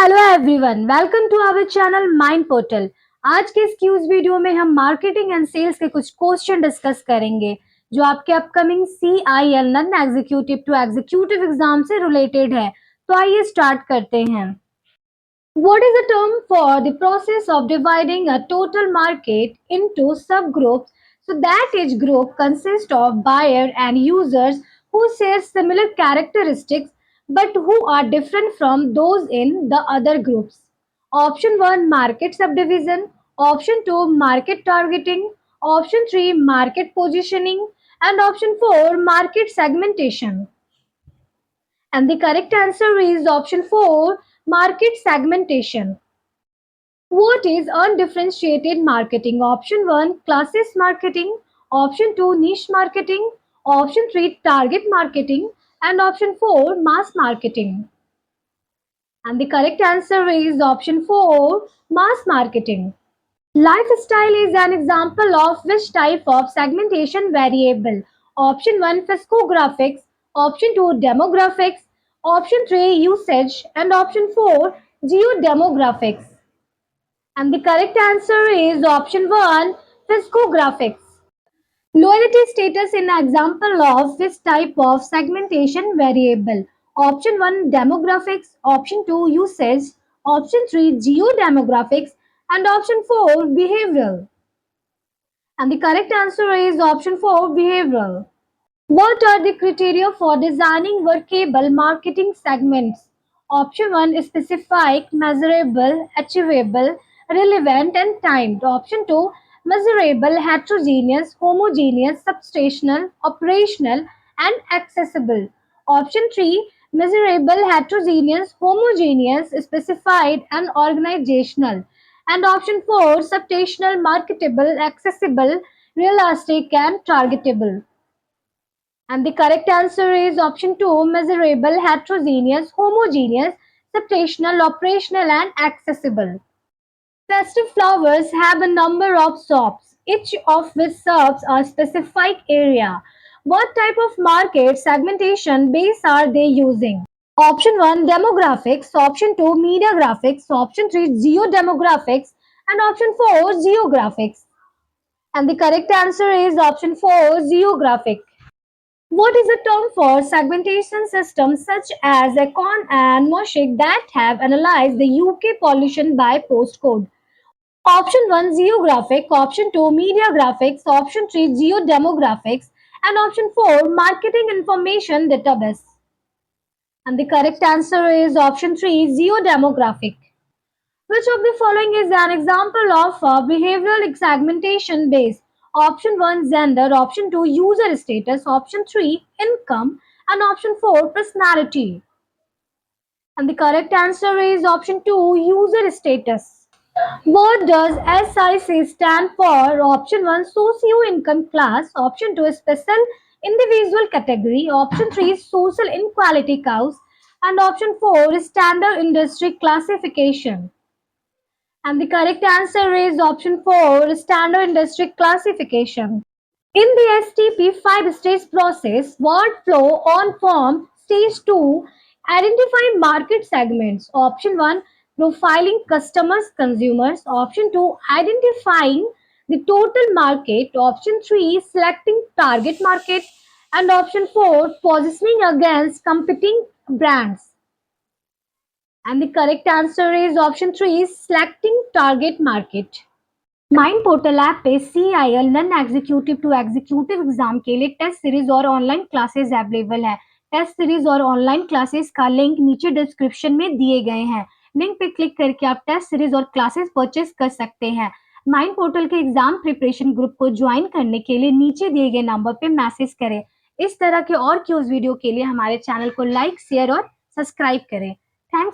Hello everyone, welcome to our channel Mind Portal. आज के इस क्यूज वीडियो में हम मार्केटिंग एंड सेल्स के कुछ क्वेश्चन डिस्कस करेंगे जो आपके upcoming CIL non executive to executive exam से रिलेटेड है। तो आइए स्टार्ट करते हैं। What is the term for the process of dividing a total market into subgroups so that each group consists of buyer and users who share similar characteristics but who are different from those in the other groups? Option 1 market subdivision, option 2 market targeting, option 3 market positioning, and option 4 market segmentation. And the correct answer is option 4 market segmentation. What is undifferentiated marketing? Option 1 classes marketing, option 2 niche marketing, option 3 target marketing, and option 4 mass marketing. And the correct answer is option 4 mass marketing. Lifestyle is an example of which type of segmentation variable? Option 1 fiscographics, option 2 demographics, option 3 usage, and option 4 geodemographics. And the correct answer is option 1 fiscographics. Loyalty status is an example of this type of segmentation variable. Option 1 demographics, option 2 usage, option 3 geodemographics, and option 4 behavioral. And the correct answer is option 4 behavioral. What are the criteria for designing workable marketing segments? Option 1 is specific, measurable, achievable, relevant, and timed. Option 2 measurable, heterogeneous, homogeneous, substational, operational, and accessible. Option 3 measurable, heterogeneous, homogeneous, specified, and organizational. And option 4 substational, marketable, accessible, realistic, and targetable. And the correct answer is option 2 measurable, heterogeneous, homogeneous, substational, operational, and accessible. Festive flowers have a number of shops, each of which serves a specific area. What type of market segmentation base are they using? Option 1 demographics, option 2 media graphics, option 3 geodemographics, and option 4 geographics. And the correct answer is option 4 geographic. What is the term for segmentation systems such as Econ and Mosaic that have analyzed the UK pollution by postcode? Option 1 geographic, option 2 media graphics, option 3 geodemographics, and option 4 marketing information database. And the correct answer is option 3 geodemographic. Which of the following is an example of a behavioral segmentation base? Option 1 gender, option 2 user status, option 3 income, and option 4 personality. And the correct answer is option 2 user status. What does SIC stand for? Option 1 socio-income class, option 2 special individual category, option 3 social inequality cause, and option 4 standard industry classification. And the correct answer is option 4 standard industry classification. In the STP 5-stage process, workflow on form stage 2 identify market segments. Option 1 profiling customers consumers, option 2 identifying the total market, option 3 selecting target market, and option 4 positioning against competing brands. And the correct answer is option 3 selecting target market. Mind Portal app पे CIL non executive to executive exam के लिए test series और online classes available है। Test series और online classes का link नीचे description में दिए गए हैं। लिंक पे क्लिक करके आप टेस्ट सीरीज और क्लासेस परचेस कर सकते हैं। माइंड पोर्टल के एग्जाम प्रिपरेशन ग्रुप को ज्वाइन करने के लिए नीचे दिए गए नंबर पे मैसेज करें। इस तरह के और क्यूज वीडियो के लिए हमारे चैनल को लाइक, शेयर और सब्सक्राइब करें। थैंक्स।